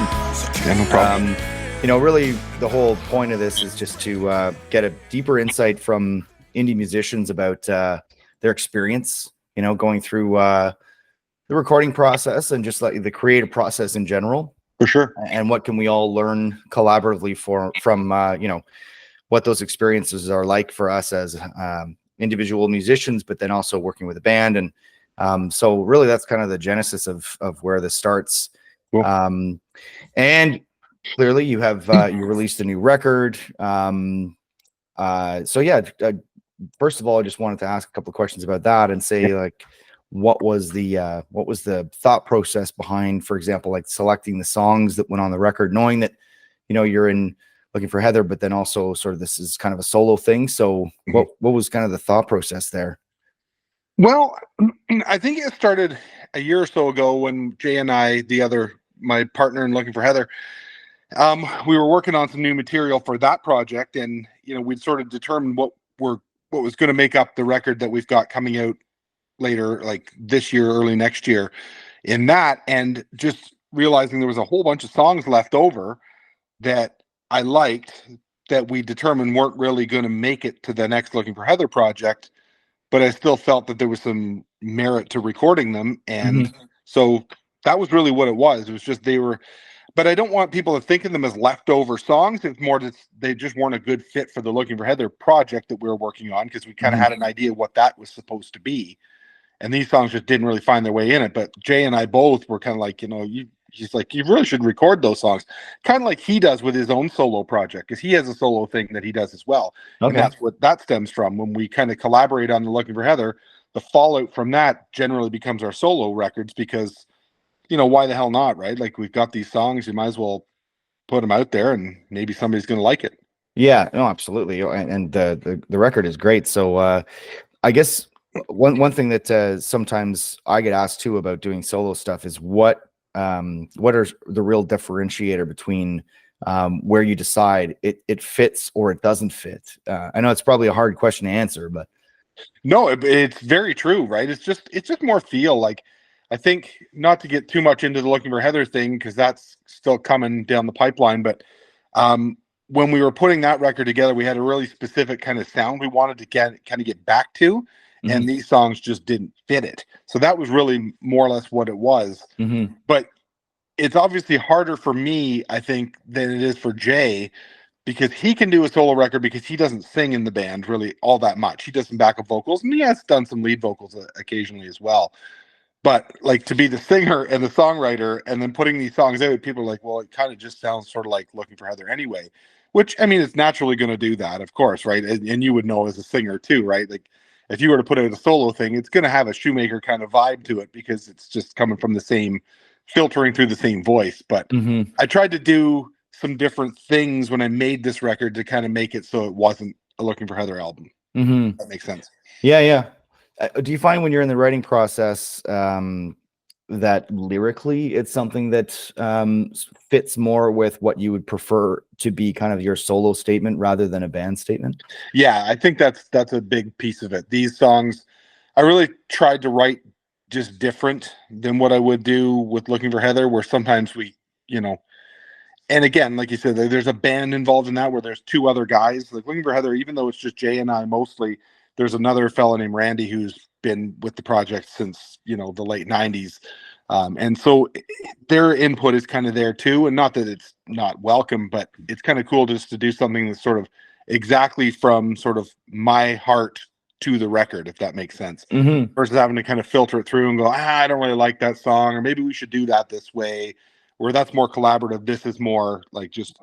fun. Yeah, no problem. Really the whole point of this is just to get a deeper insight from indie musicians about their experience, going through the recording process and just like the creative process in general. For sure. And what can we all learn collaboratively from what those experiences are like for us as individual musicians, but then also working with a band. And so really that's kind of the genesis of where this starts. Cool. And clearly you have you released a new record. So yeah, first of all, I just wanted to ask a couple of questions about that and say, like, what was the thought process behind, for example, like selecting the songs that went on the record, knowing that, you're in Looking for Heather, but then also sort of this is kind of a solo thing. So what was kind of the thought process there? Well, I think it started a year or so ago when Jay and I, my partner in Looking for Heather, we were working on some new material for that project, and we'd sort of determined what was going to make up the record that we've got coming out later, like this year, early next year, in that, and just realizing there was a whole bunch of songs left over that I liked that we determined weren't really going to make it to the next Looking for Heather project, but I still felt that there was some merit to recording them. And so that was really what it was. It was just but I don't want people to think of them as leftover songs. It's more that they just weren't a good fit for the Looking for Heather project that we were working on, because we kind of had an idea what that was supposed to be. And these songs just didn't really find their way in it. But Jay and I both were kind of like, he's like, you really should record those songs, kind of like he does with his own solo project, because he has a solo thing that he does as well. Okay. And that's what that stems from. When we kind of collaborate on the Looking for Heather, the fallout from that generally becomes our solo records, because, why the hell not, right? Like, we've got these songs, you might as well put them out there and maybe somebody's going to like it. Yeah, no, absolutely. And the record is great. So I guess one thing that sometimes I get asked too about doing solo stuff is what are the real differentiator between where you decide it fits or it doesn't fit. I know it's probably a hard question to answer, but no, it's very true, right? It's just more feel. Like, I think, not to get too much into the Looking for Heather thing, because that's still coming down the pipeline, but when we were putting that record together, we had a really specific kind of sound we wanted to get back to. And these songs just didn't fit it. So that was really more or less what it was. But it's obviously harder for me, I think, than it is for Jay, because he can do a solo record because he doesn't sing in the band really all that much. He does some backup vocals, and he has done some lead vocals occasionally as well. But like, to be the singer and the songwriter and then putting these songs out, people are like, well, it kind of just sounds sort of like Looking for Heather anyway. Which, I mean, it's naturally going to do that, of course, right? And you would know as a singer too, right? Like, if you were to put out a solo thing, it's going to have a Shoemaker kind of vibe to it, because it's just coming from the same, filtering through the same voice. But I tried to do some different things when I made this record to kind of make it so it wasn't a Looking for Heather album. That makes sense. Yeah. Do you find when you're in the writing process that lyrically it's something that fits more with what you would prefer to be kind of your solo statement rather than a band statement? Yeah, I think that's a big piece of it. These songs, I really tried to write just different than what I would do with Looking for Heather, where sometimes we, and again, like you said, there's a band involved in that where there's two other guys. Like Looking for Heather, even though it's just Jay and I mostly, there's another fella named Randy who's been with the project since, the late 90s. And so their input is kind of there too. And not that it's not welcome, but it's kind of cool just to do something that's sort of exactly from sort of my heart to the record, if that makes sense. Versus having to kind of filter it through and go, I don't really like that song, or maybe we should do that this way, where that's more collaborative. This is more like just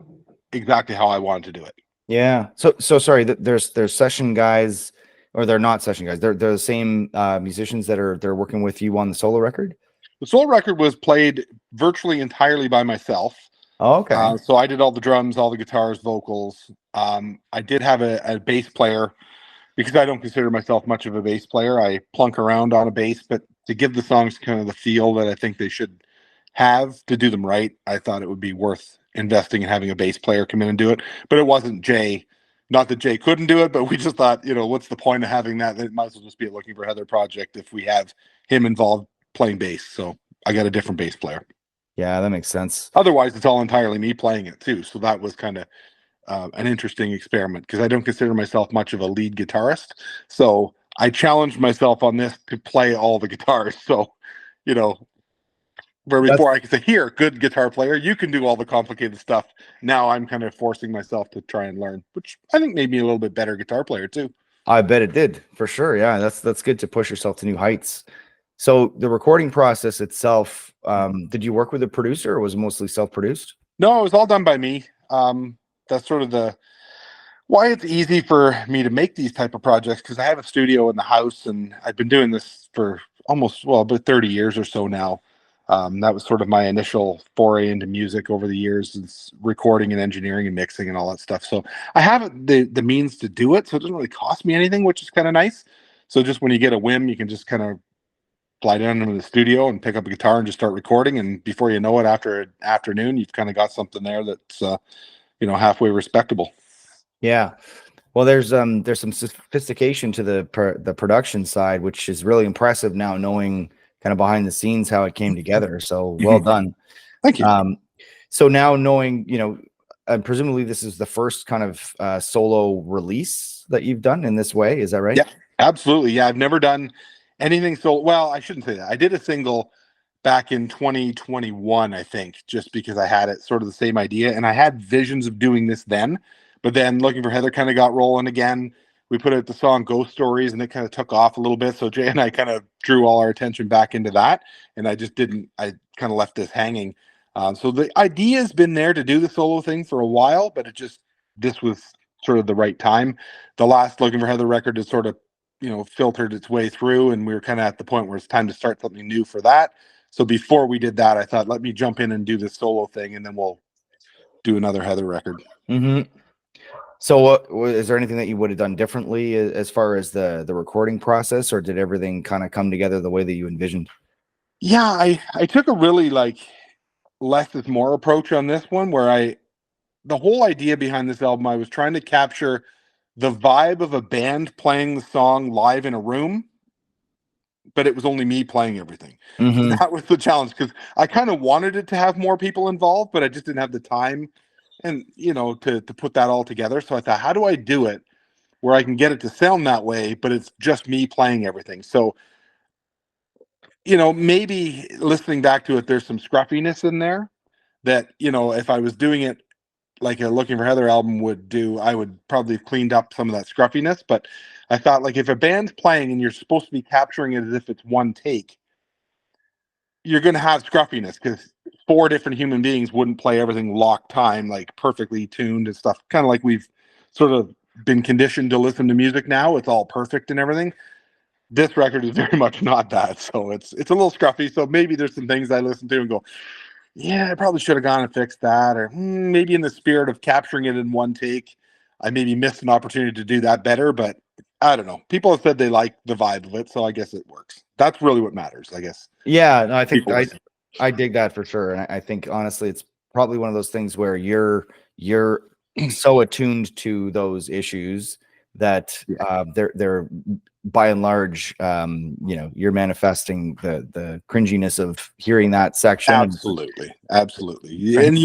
exactly how I wanted to do it. Yeah. So sorry, there's session guys, or they're not session guys. They're the same musicians they're working with you on the solo record? The solo record was played virtually entirely by myself. Oh, okay. So I did all the drums, all the guitars, vocals. I did have a bass player, because I don't consider myself much of a bass player. I plunk around on a bass, but to give the songs kind of the feel that I think they should have to do them right, I thought it would be worth investing in having a bass player come in and do it. But it wasn't Jay. Not that Jay couldn't do it, but we just thought, what's the point of having that? It might as well just be a Looking for Heather project if we have him involved playing bass. So I got a different bass player. Yeah, that makes sense. Otherwise, it's all entirely me playing it too. So that was kind of an interesting experiment because I don't consider myself much of a lead guitarist. So I challenged myself on this to play all the guitars. So, you know, where That's before I could say, here, good guitar player, you can do all the complicated stuff. Now I'm kind of forcing myself to try and learn, which I think made me a little bit better guitar player too. I bet it did for sure. Yeah, that's good to push yourself to new heights. So the recording process itself, did you work with a producer or was it mostly self-produced? No, it was all done by me. That's sort of the why it's easy for me to make these type of projects because I have a studio in the house and I've been doing this for almost about 30 years or so now. That was sort of my initial foray into music over the years, is recording and engineering and mixing and all that stuff. So I have the means to do it, so it doesn't really cost me anything, which is kind of nice. So just when you get a whim, you can just kind of fly down into the studio and pick up a guitar and just start recording. And before you know it, after an afternoon, you've kind of got something there that's halfway respectable. Yeah. Well, there's some sophistication to the production side, which is really impressive now, knowing kind of behind the scenes how it came together. So well done. Thank you. So now knowing, and presumably this is the first kind of solo release that you've done in this way. Is that right? Yeah, absolutely. Yeah, I've never done anything so well. I shouldn't say that. I did a single back in 2021, I think, just because I had it sort of the same idea, and I had visions of doing this then. But then Looking for Heather kind of got rolling again. We put out the song Ghost Stories and it kind of took off a little bit. So Jay and I kind of drew all our attention back into that. And I kind of left this hanging. So the idea has been there to do the solo thing for a while, but this was sort of the right time. The last Looking for Heather record has sort of, filtered its way through. And we were kind of at the point where it's time to start something new for that. So before we did that, I thought, let me jump in and do this solo thing. And then we'll do another Heather record. Mm-hmm. So is there anything that you would have done differently as far as the recording process, or did everything kind of come together the way that you envisioned? Yeah, I took a really less is more approach on this one, where the whole idea behind this album, I was trying to capture the vibe of a band playing the song live in a room, but it was only me playing everything. Mm-hmm. That was the challenge, because I kind of wanted it to have more people involved, but I just didn't have the time and to put that all together. So I thought, how do I do it where I can get it to sound that way, but it's just me playing everything? So maybe listening back to it, there's some scruffiness in there that, if I was doing it like a Looking for Heather album would do, I would probably have cleaned up some of that scruffiness. But I thought, if a band's playing and you're supposed to be capturing it as if it's one take, you're going to have scruffiness, because 4 different human beings wouldn't play everything locked time, perfectly tuned and stuff. Kind of like we've sort of been conditioned to listen to music now. It's all perfect and everything. This record is very much not that. So it's a little scruffy. So maybe there's some things I listen to and go, yeah, I probably should have gone and fixed that. Or maybe in the spirit of capturing it in one take, I maybe missed an opportunity to do that better. But I don't know. People have said they like the vibe of it, so I guess it works. That's really what matters, I guess. Yeah, no, I think I dig that for sure. And I think honestly, it's probably one of those things where you're so attuned to those issues that they're by and large, you're manifesting the cringiness of hearing that section. Absolutely. And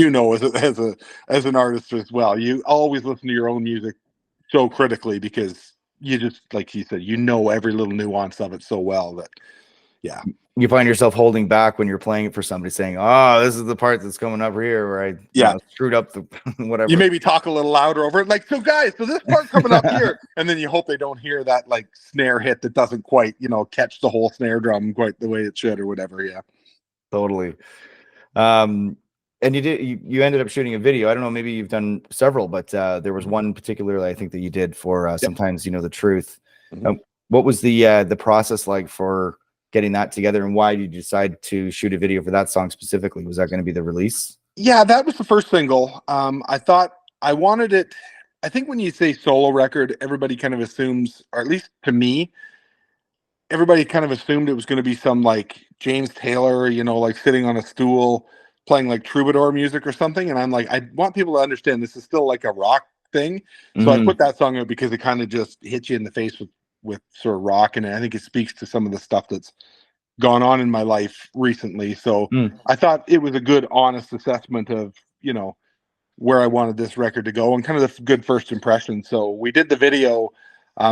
as an artist as well, you always listen to your own music so critically, because you just, like you said, every little nuance of it so well that, yeah. You find yourself holding back when you're playing it for somebody, saying, "Oh, this is the part that's coming up here where I screwed up the whatever." You maybe talk a little louder over it, so guys, so this part coming up here, and then you hope they don't hear that snare hit that doesn't quite catch the whole snare drum quite the way it should, or whatever. Yeah, totally. And you ended up shooting a video. I don't know, maybe you've done several, but there was one particularly I think that you did for Sometimes You Know the Truth. Mm-hmm. What was the process like for getting that together, and why did you decide to shoot a video for that song specifically? Was that going to be the release? Yeah, that was the first single. I thought I wanted it. I think when you say solo record, everybody kind of assumes, or at least to me, everybody kind of assumed it was going to be some James Taylor, sitting on a stool playing troubadour music or something. And I'm I want people to understand this is still a rock thing. So I put that song out because it kind of just hits you in the face with sort of rock. And I think it speaks to some of the stuff that's gone on in my life recently. So I thought it was a good, honest assessment of, you know, where I wanted this record to go and kind of the good first impression. So we did the video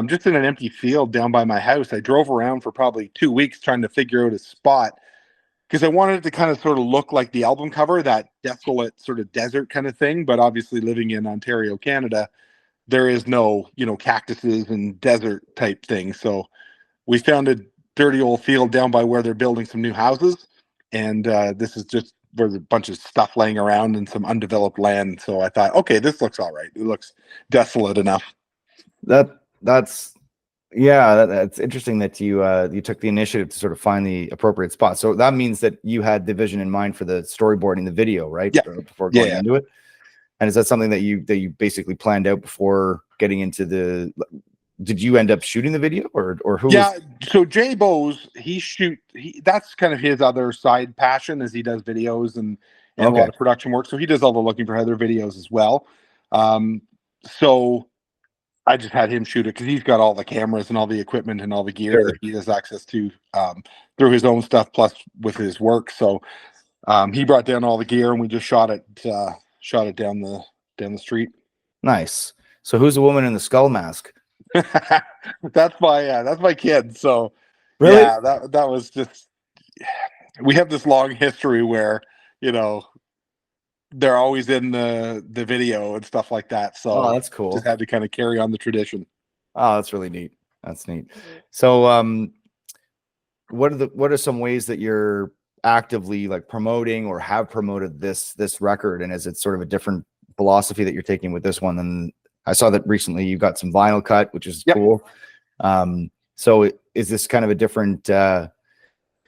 just in an empty field down by my house. I drove around for probably 2 weeks trying to figure out a spot because I wanted it to kind of sort of look like the album cover, that desolate sort of desert kind of thing. But obviously living in Ontario, Canada, there is no, you know, cactuses and desert type thing. So we found a dirty old field down by where they're building some new houses. And this is just, there's a bunch of stuff laying around and some undeveloped land. So I thought, okay, this looks all right. It looks desolate enough. That's interesting that you took the initiative to sort of find the appropriate spot. So that means that you had the vision in mind for the storyboarding the video, right? Yeah. Before going into it. And is that something that you basically planned out before getting into the? Did you end up shooting the video or who? Yeah. So Jay Bose, that's kind of his other side passion, is he does videos and a lot of production work. So he does all the Looking for Heather videos as well. So I just had him shoot it because he's got all the cameras and all the equipment and all the gear that he has access to through his own stuff, plus with his work. So he brought down all the gear and we just shot it down the street. Nice. So who's the woman in the skull mask? That's my kid. So really, yeah, that was just, we have this long history where, you know, they're always in the video and stuff like that. So that's cool. Just had to kind of carry on the tradition. Oh, that's really neat. That's neat. So what are some ways that you're actively like promoting or have promoted this record, and is it sort of a different philosophy that you're taking with this one? And I saw that recently you got some vinyl cut, which is cool. So is this kind of a different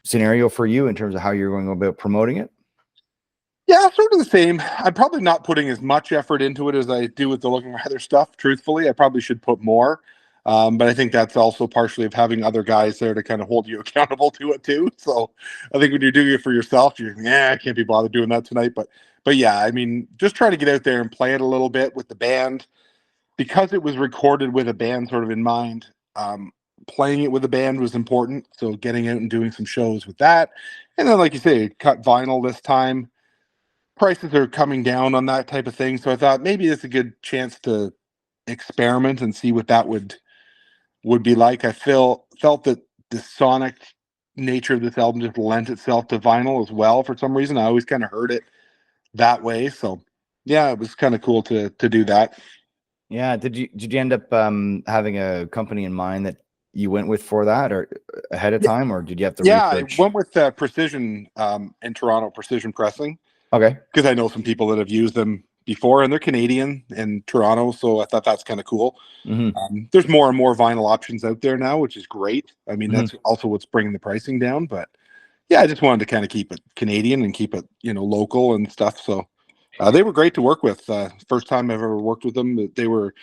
scenario for you in terms of how you're going about promoting it? Yeah, sort of the same. I'm probably not putting as much effort into it as I do with the Looking for Heather stuff. Truthfully, I probably should put more. But I think that's also partially of having other guys there to kind of hold you accountable to it too. So I think when you're doing it for yourself, I can't be bothered doing that tonight. But yeah, I mean, just try to get out there and play it a little bit with the band, because it was recorded with a band sort of in mind. Playing it with a band was important. So getting out and doing some shows with that. And then, like you say, cut vinyl this time. Prices are coming down on that type of thing. So I thought maybe it's a good chance to experiment and see what that would be like. I felt that the sonic nature of this album just lent itself to vinyl as well for some reason. I always kind of heard it that way. So yeah, it was kind of cool to do that. Yeah. Did you end up having a company in mind that you went with for that, or ahead of time, or did you have to research? I went with Precision in Toronto, Precision Pressing. Okay. Because I know some people that have used them before, and they're Canadian in Toronto, so I thought that's kind of cool. There's more and more vinyl options out there now, which is great. I mean, that's also what's bringing the pricing down. But yeah, I just wanted to kind of keep it Canadian and keep it, you know, local and stuff. So they were great to work with. First time I've ever worked with them. They were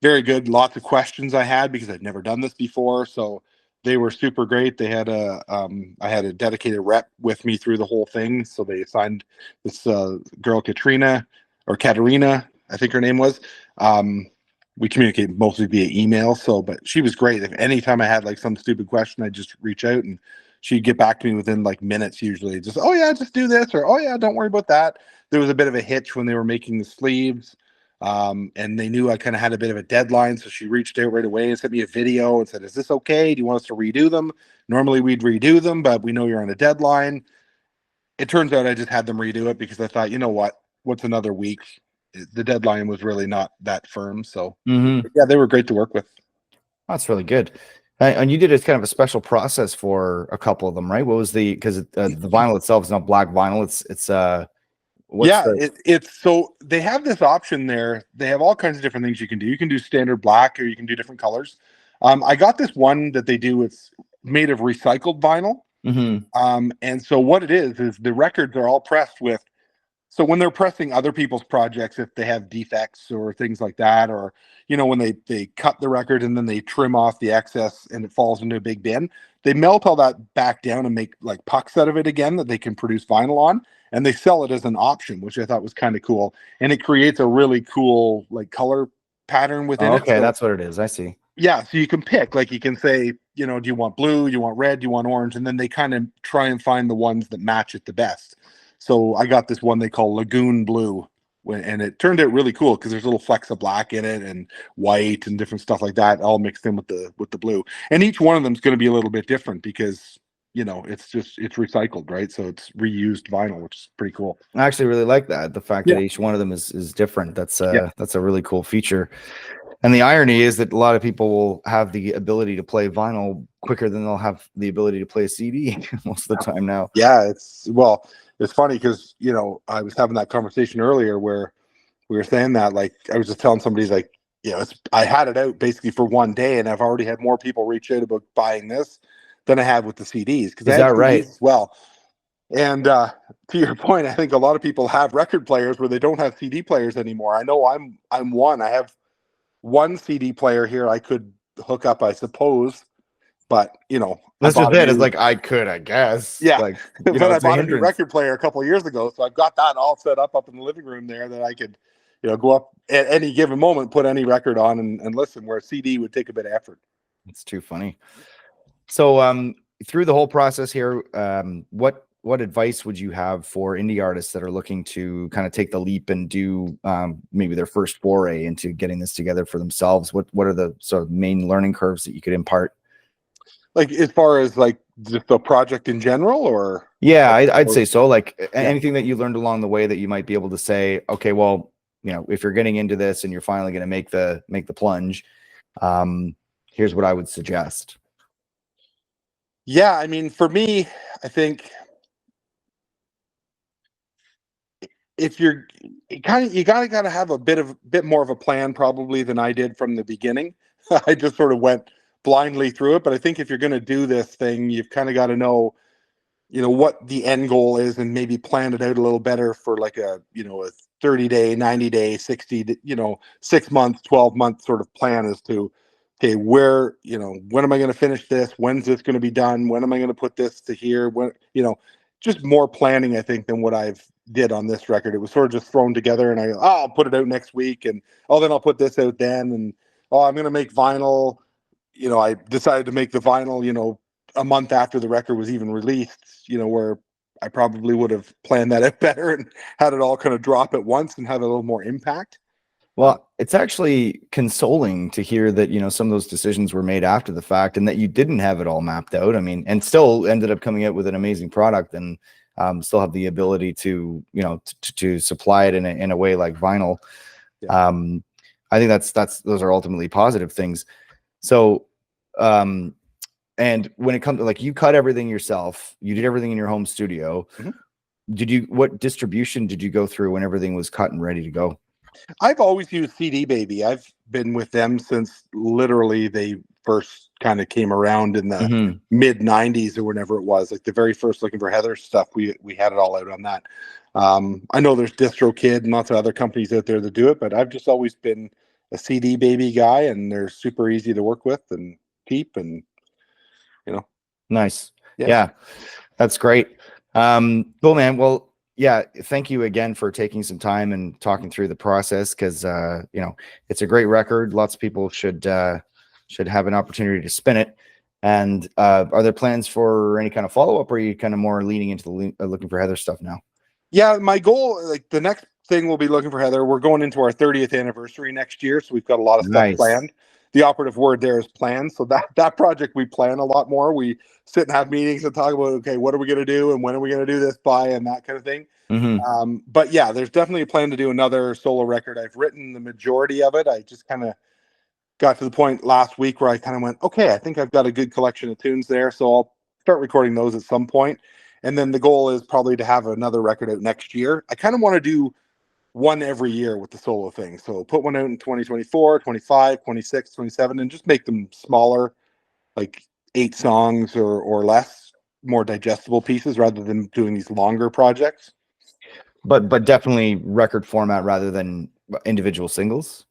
very good. Lots of questions I had because I'd never done this before. So they were super great. They had I had a dedicated rep with me through the whole thing. So they assigned this girl, Katrina, I think her name was. We communicate mostly via email. So, but she was great. If anytime I had like some stupid question, I'd just reach out and she'd get back to me within like minutes usually. Just, oh yeah, just do this, or oh yeah, don't worry about that. There was a bit of a hitch when they were making the sleeves. And they knew I kind of had a bit of a deadline, so she reached out right away and sent me a video and said, is this okay? Do you want us to redo them? Normally we'd redo them, but we know you're on a deadline. It turns out I just had them redo it because I thought, you know what's another week? The deadline was really not that firm. So yeah, they were great to work with. That's really good. And you did a kind of a special process for a couple of them, right? What was because the vinyl itself is not black vinyl. It's so they have this option there. They have all kinds of different things you can do. You can do standard black, or you can do different colors. I got this one that they do. It's made of recycled vinyl. And so what it is the records are all pressed with. So when they're pressing other people's projects, if they have defects or things like that, or, you know, when they cut the record and then they trim off the excess and it falls into a big bin, they melt all that back down and make like pucks out of it again that they can produce vinyl on. And they sell it as an option, which I thought was kind of cool. And it creates a really cool like color pattern within it. Okay, so, that's what it is. I see. Yeah, so you can pick, like you can say, you know, do you want blue, do you want red, do you want orange, and then they kind of try and find the ones that match it the best. So I got this one they call Lagoon Blue, and it turned out really cool because there's little flecks of black in it and white and different stuff like that, all mixed in with the blue. And each one of them is going to be a little bit different because it's recycled, right? So it's reused vinyl, which is pretty cool. I actually really like that. The fact Yeah. that each one of them is different. That's a really cool feature. And the irony is that a lot of people will have the ability to play vinyl quicker than they'll have the ability to play a CD most of the time now. Yeah, it's funny because I was having that conversation earlier where we were saying that, like, I was just telling somebody, like, I had it out basically for one day, and I've already had more people reach out about buying this than I have with the CDs, because Is I had that right? CDs as well. And to your point, I think a lot of people have record players where they don't have CD players anymore. I know I'm one. I have one CD player here I could hook up, I suppose, but That's just it. It's like I guess. Yeah, like but I it's a bought a new hindrance. record player a couple of years ago, so I've got that all set up in the living room there that I could, go up at any given moment, put any record on and listen. Where a CD would take a bit of effort. It's too funny. So, through the whole process here, what advice would you have for indie artists that are looking to kind of take the leap and do maybe their first foray into getting this together for themselves? What are the sort of main learning curves that you could impart? Like, as far as like just the project in general, or yeah, I'd say so. Like anything that you learned along the way that you might be able to say, okay, well, if you're getting into this and you're finally going to make the plunge, here's what I would suggest. Yeah, I mean, for me, I think if you gotta have a bit more of a plan probably than I did from the beginning. I just sort of went blindly through it, but I think if you're going to do this thing, you've kind of got to know what the end goal is, and maybe plan it out a little better for like a 30-day, 90-day, 60, 6 month, 12-month sort of plan as to, okay, where, when am I going to finish this? When's this going to be done? When am I going to put this to here? When, just more planning, I think, than what I've did on this record. It was sort of just thrown together, and I'll put it out next week, and then I'll put this out then, and I'm going to make vinyl. I decided to make the vinyl, a month after the record was even released, where I probably would have planned that out better and had it all kind of drop at once and have a little more impact. Well, it's actually consoling to hear that, some of those decisions were made after the fact and that you didn't have it all mapped out. I mean, and still ended up coming out with an amazing product and still have the ability to, to supply it in a way like vinyl. Yeah. I think those are ultimately positive things. So, and when it comes to, like, you cut everything yourself, you did everything in your home studio. Mm-hmm. What distribution did you go through when everything was cut and ready to go? I've always used CD Baby. I've been with them since literally they first kind of came around in the mid 90s or whenever it was, like the very first Looking for Heather stuff. We had it all out on that. I know there's DistroKid and lots of other companies out there that do it, but I've just always been a CD Baby guy, and they're super easy to work with and keep, and nice. Yeah, that's great. Cool, man. Well, yeah, thank you again for taking some time and talking through the process, because it's a great record. Lots of people should have an opportunity to spin it. And are there plans for any kind of follow-up, or are you kind of more leaning into the Looking for Heather stuff now? Yeah, my goal, like the next thing we'll be Looking for Heather, we're going into our 30th anniversary next year, so we've got a lot of stuff planned. The operative word there is plan. So that project, we plan a lot more. We sit and have meetings and talk about, okay, what are we going to do and when are we going to do this by, and that kind of thing. But yeah, there's definitely a plan to do another solo record. I've written the majority of it. I just kind of got to the point last week where I kind of went, okay, I think I've got a good collection of tunes there. So I'll start recording those at some point. And then the goal is probably to have another record out next year. I kind of want to do one every year with the solo thing. So put one out in 2024, 25, 26, 27, and just make them smaller, like 8 songs or less, more digestible pieces rather than doing these longer projects. But definitely record format rather than individual singles.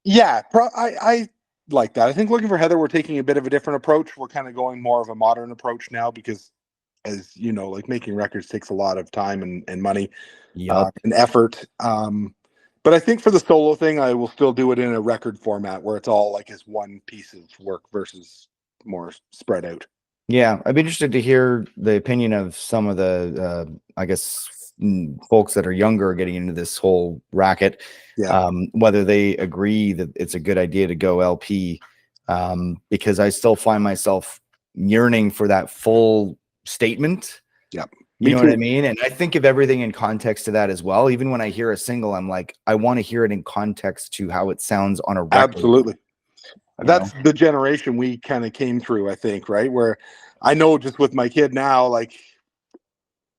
Yeah, I like that. I think Looking for Heather, we're taking a bit of a different approach. We're kind of going more of a modern approach now because, as you know, like making records takes a lot of time and money and effort. But I think for the solo thing, I will still do it in a record format where it's all like as one piece of work versus more spread out. Yeah, I'd be interested to hear the opinion of some of the, I guess, folks that are younger getting into this whole racket. Yeah. Whether they agree that it's a good idea to go LP, because I still find myself yearning for that full statement. Yeah. You know what I mean? And I think of everything in context to that as well. Even when I hear a single, I'm like, I want to hear it in context to how it sounds on a record. Absolutely. That's the generation we kind of came through, I think, right? Where I know just with my kid now, like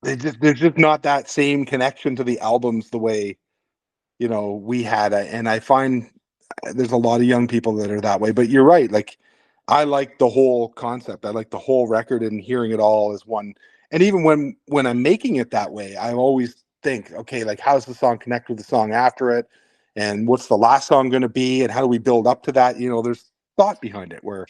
there's just not that same connection to the albums the way, you know, we had it. And I find there's a lot of young people that are that way. But you're right. Like I like the whole concept. I like the whole record and hearing it all as one. And even when I'm making it that way, I always think, okay, like how's the song connect with the song after it? And what's the last song going to be? And how do we build up to that? You know, there's thought behind it where,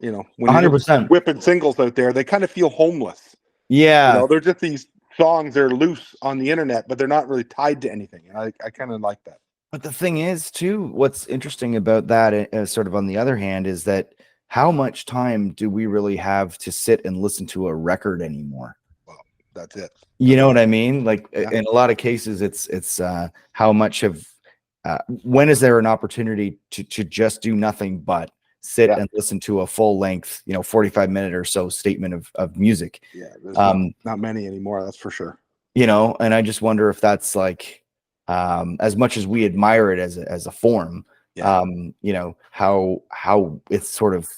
you know, when 100%. you're whipping singles out there, they kind of feel homeless. Yeah. You know, they're just these songs, they're loose on the internet, but they're not really tied to anything. And I kind of like that. But the thing is, too, what's interesting about that, sort of on the other hand, is that how much time do we really have to sit and listen to a record anymore? Well, that's it. You know what I mean? Like in a lot of cases, it's how much of when is there an opportunity to just do nothing but sit and listen to a full length, 45-minute or so statement of music? Yeah, there's not many anymore, that's for sure. And I just wonder if that's like, as much as we admire it as a form, how it's sort of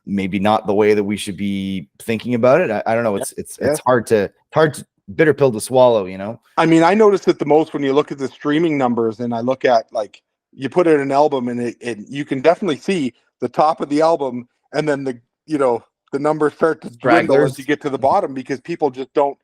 maybe not the way that we should be thinking about it. I don't know. It's hard to bitter pill to swallow, I mean, I noticed it the most when you look at the streaming numbers, and I look at, like, you put in an album and you can definitely see the top of the album, and then the numbers start to dwindle as you get to the bottom, because people just don't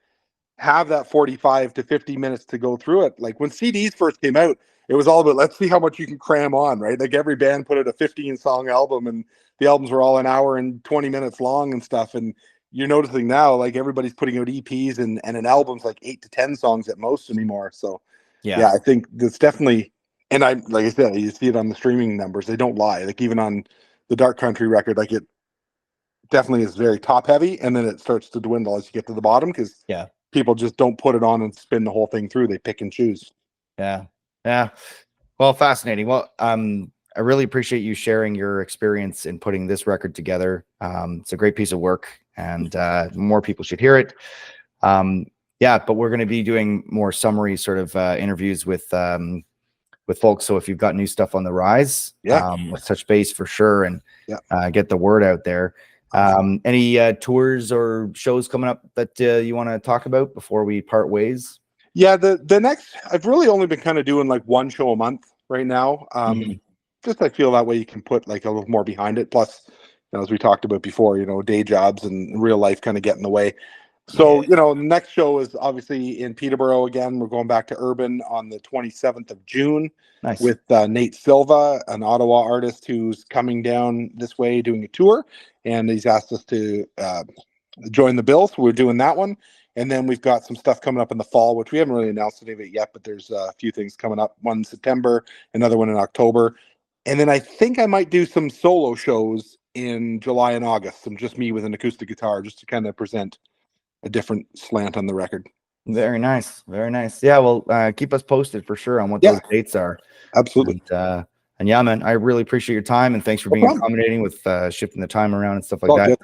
have that 45 to 50 minutes to go through it. Like when CDs first came out, it was all about, let's see how much you can cram on, right? Like every band put out a 15-song album, and the albums were all an hour and 20 minutes long and stuff. And you're noticing now, like everybody's putting out EPs and an album's like 8 to 10 songs at most anymore. So yeah, I think that's definitely, and like I said, you see it on the streaming numbers. They don't lie. Like even on the Dark Country record, like it definitely is very top heavy, and then it starts to dwindle as you get to the bottom, because people just don't put it on and spin the whole thing through. They pick and choose. Yeah. Well, fascinating. Well, I really appreciate you sharing your experience in putting this record together. It's a great piece of work, and more people should hear it. But we're going to be doing more summary sort of interviews with folks. So if you've got new stuff on the rise, let's touch base for sure and get the word out there. Any tours or shows coming up that you want to talk about before we part ways? Yeah, the next, I've really only been kind of doing like one show a month right now. Just I feel that way you can put like a little more behind it. Plus, as we talked about before, day jobs and real life kind of get in the way. So, the next show is obviously in Peterborough again. We're going back to Urban on the 27th of June with Nate Silva, an Ottawa artist who's coming down this way doing a tour. And he's asked us to join the bill. So we're doing that one. And then we've got some stuff coming up in the fall, which we haven't really announced any of it yet, but there's a few things coming up. One in September, another one in October. And then I think I might do some solo shows in July and August. Some just me with an acoustic guitar, just to kind of present a different slant on the record. Very nice. Very nice. Yeah, well, keep us posted for sure on what those dates are. Absolutely. And yeah, man, I really appreciate your time, and thanks for being accommodating with shifting the time around and stuff like that. Good.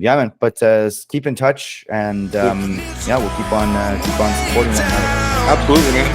Yeah, man, but keep in touch, and we'll keep on supporting one another. Absolutely, man.